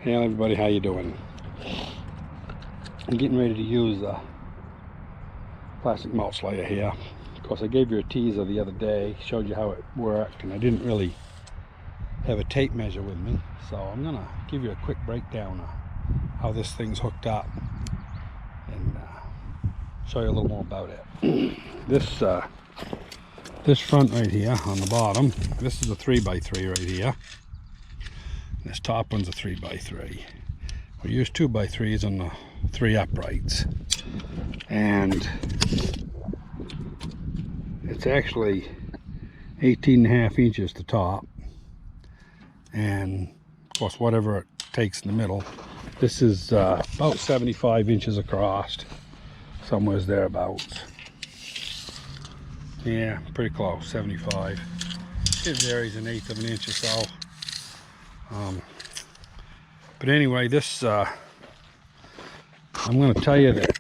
Hey everybody, how you doing? I'm getting ready to use a plastic mulch layer here. Of course, I gave you a teaser the other day, showed you how it worked, and I didn't really have a tape measure with me, so I'm gonna give you a quick breakdown of how this thing's hooked up and show you a little more about it. This front right here on the bottom, this is a 3x3 right here. This top one's a 3x3. We use 2x3s on the 3 uprights, and it's actually 18.5 inches to top, and of course whatever it takes in the middle. This is about 75 inches across, somewhere thereabouts. Yeah, pretty close, 75. It varies an eighth of an inch or so. But anyway, this I'm going to tell you that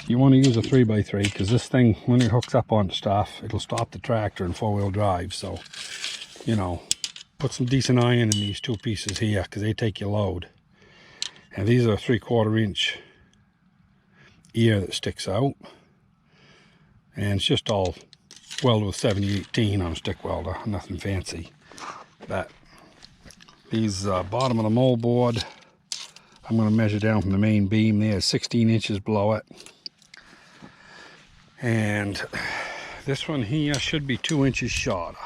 you want to use a 3x3 because this thing, when it hooks up on stuff, it'll stop the tractor in 4-wheel drive. So, you know, put some decent iron in these two pieces here because they take your load. And these are a 3/4 inch ear that sticks out, and it's just all welded with 7018 on a stick welder, nothing fancy. But these bottom of the moldboard, I'm going to measure down from the main beam there, 16 inches below it. And this one here should be 2 inches shorter.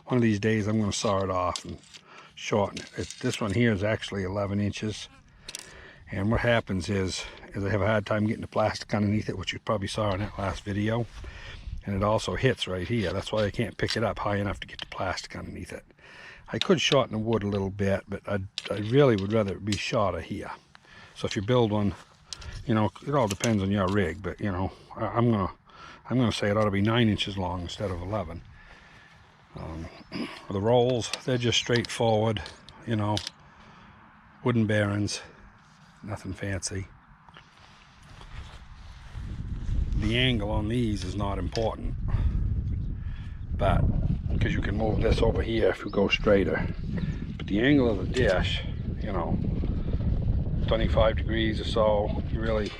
One of these days I'm going to saw it off and shorten it. This one here is actually 11 inches. And what happens is I have a hard time getting the plastic underneath it, which you probably saw in that last video. And it also hits right here. That's why I can't pick it up high enough to get the plastic underneath it. I could shorten the wood a little bit, but I really would rather it be shorter here. So if you build one, you know, it all depends on your rig, but you know, I'm gonna say it ought to be 9 inches long instead of 11. The rolls, they're just straightforward, you know, wooden bearings, nothing fancy. The angle on these is not important, but because you can move this over here if you go straighter. But the angle of the dish, you know, 25 degrees or so, you really,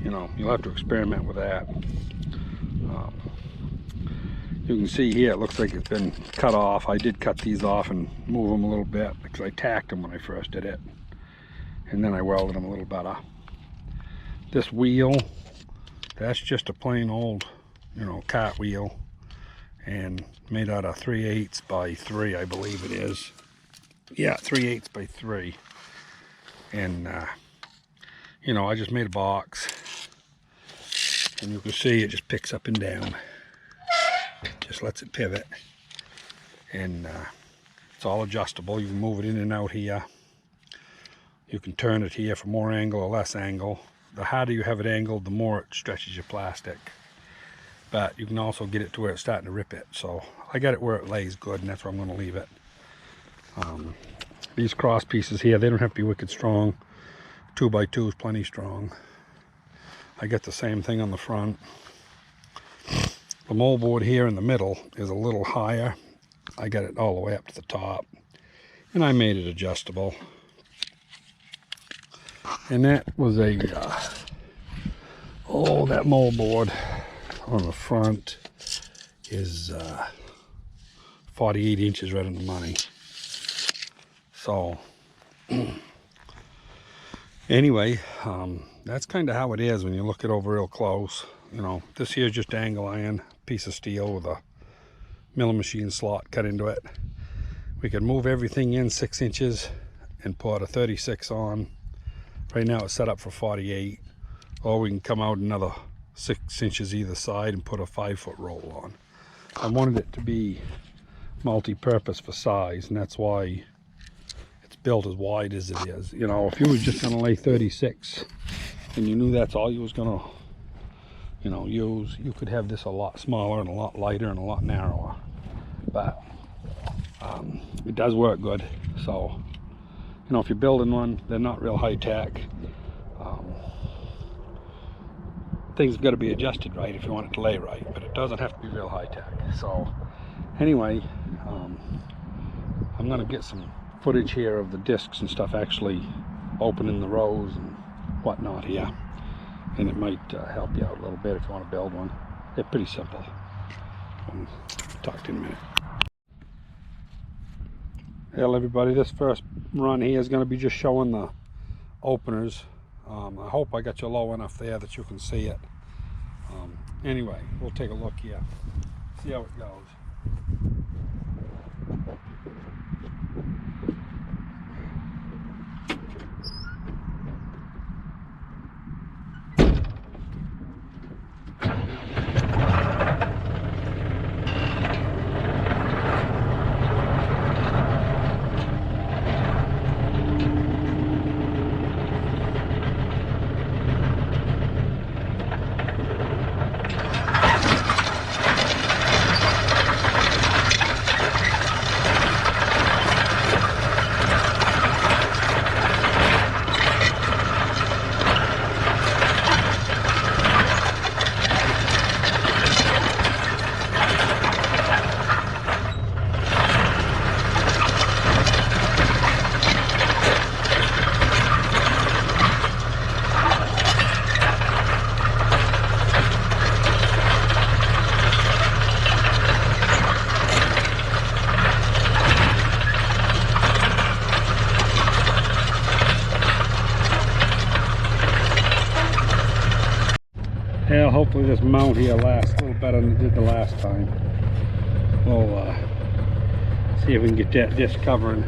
you know, you'll have to experiment with that. You can see here it looks like it's been cut off. I did cut these off and move them a little bit because I tacked them when I first did it, and then I welded them a little better. This wheel, that's just a plain old, you know, cart wheel, and made out of 3/8 by 3, I believe it is. Yeah, 3/8 by 3. And you know, I just made a box, and you can see it just picks up and down, just lets it pivot, and it's all adjustable. You can move it in and out here. You can turn it here for more angle or less angle. The harder you have it angled, the more it stretches your plastic. But you can also get it to where it's starting to rip it. So I got it where it lays good, and that's where I'm going to leave it. These cross pieces here, they don't have to be wicked strong. 2x2 is plenty strong. I get the same thing on the front. The moldboard here in the middle is a little higher. I got it all the way up to the top, and I made it adjustable. And that was a that moldboard on the front is 48 inches right on the money. So anyway, that's kind of how it is when you look it over real close. You know, this here is just angle iron, piece of steel with a milling machine slot cut into it. We could move everything in 6 inches and put a 36 on. Right now it's set up for 48, or we can come out another 6 inches either side and put a 5-foot roll on. I wanted it to be multi-purpose for size, and that's why it's built as wide as it is. You know, if you were just going to lay 36 and you knew that's all you was going to, you know, use, you could have this a lot smaller and a lot lighter and a lot narrower. But it does work good. So, you know, if you're building one, they're not real high-tech. Things got to be adjusted right if you want it to lay right, but it doesn't have to be real high-tech. So anyway, I'm going to get some footage here of the discs and stuff actually opening the rows and whatnot here, and it might help you out a little bit if you want to build one. They're pretty simple. Talk to you in a minute. Well, everybody, this first run here is going to be just showing the openers. I hope I got you low enough there that you can see it. Anyway, we'll take a look here, see how it goes. Yeah, hopefully this mount here lasts a little better than it did the last time. We'll see if we can get that disc covering.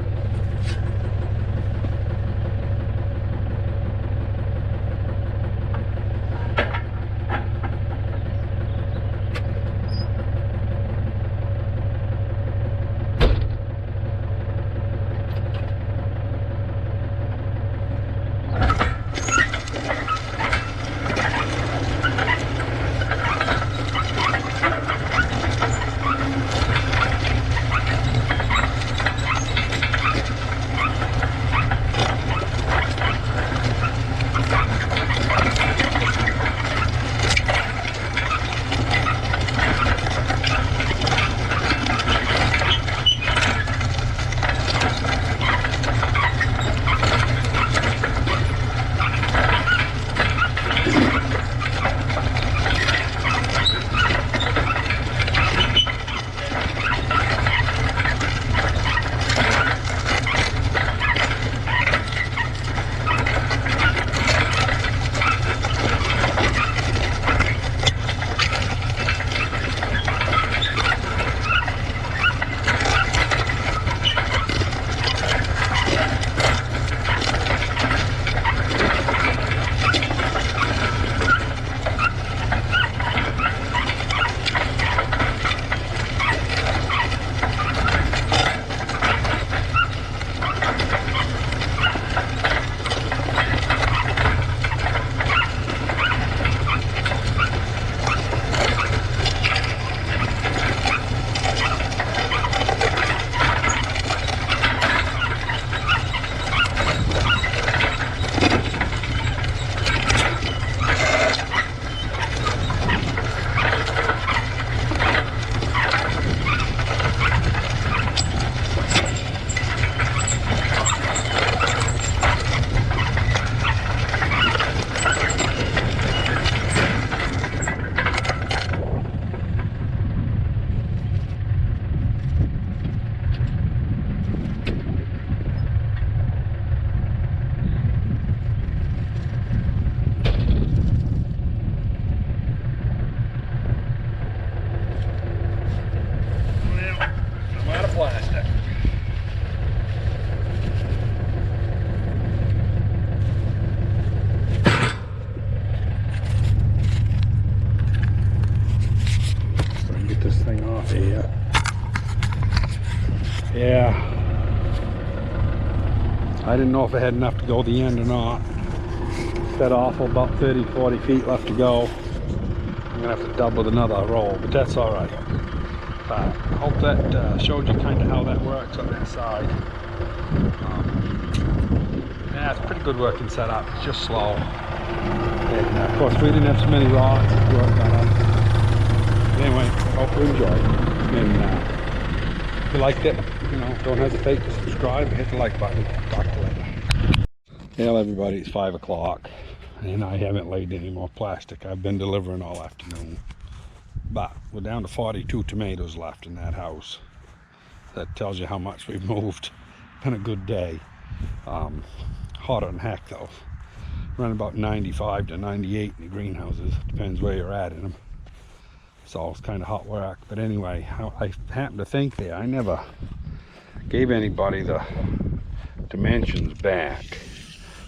Yeah, I didn't know if I had enough to go the end or not. Fed off about 30-40 feet left to go. I'm gonna have to dub with another roll, but that's all right. I hope that showed you kind of how that works on that side. Yeah, it's a pretty good working setup. It's just slow. And of course, we didn't have so many rods to work that up. Anyway, hope you enjoyed. And if you liked it, you know, don't hesitate to subscribe and hit the like button. Talk to you later. Well, everybody, it's 5 o'clock and I haven't laid any more plastic. I've been delivering all afternoon, but we're down to 42 tomatoes left in that house. That tells you how much we've moved. Been a good day. Hotter than heck though. Running about 95 to 98 in the greenhouses. Depends where you're at in them. So it's kind of hot work. But anyway, I happen to think there, I never gave anybody the dimensions back.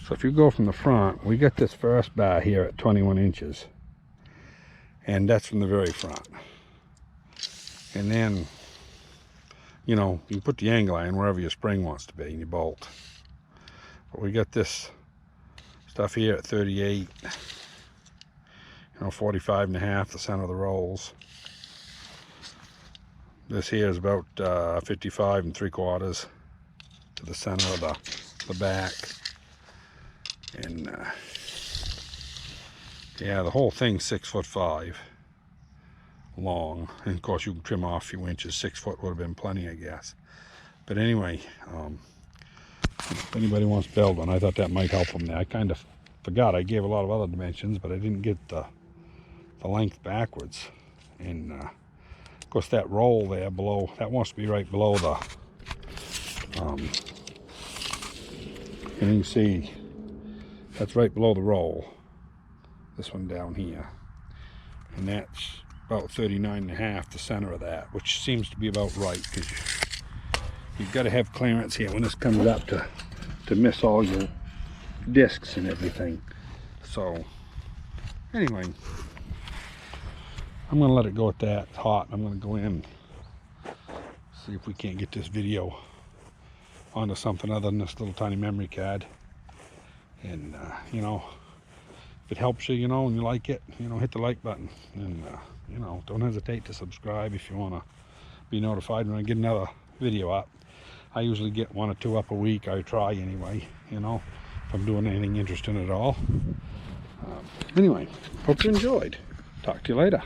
So if you go from the front, we got this first bar here at 21 inches. And that's from the very front. And then, you know, you can put the angle iron wherever your spring wants to be and you bolt. But we got this stuff here at 38, you know, 45 and a half, the center of the rolls. This here is about 55 3/4 to the center of the back. And yeah, the whole thing's 6'5" long. And of course you can trim off a few inches. 6 foot would have been plenty, I guess. But anyway, if anybody wants to build one, I thought that might help them there. I kind of forgot I gave a lot of other dimensions, but I didn't get the length backwards. And of course that roll there below, that wants to be right below the and you can see that's right below the roll, this one down here, and that's about 39 and a half, the center of that, which seems to be about right, because you've got to have clearance here when this comes up to miss all your discs and everything. So anyway, I'm going to let it go at that. It's hot. I'm going to go in, see if we can't get this video onto something other than this little tiny memory card. And you know, if it helps you, you know, and you like it, you know, hit the like button. And you know, don't hesitate to subscribe if you want to be notified when I get another video up. I usually get 1 or 2 up a week. I try anyway, you know, if I'm doing anything interesting at all. Anyway, hope you enjoyed. Talk to you later.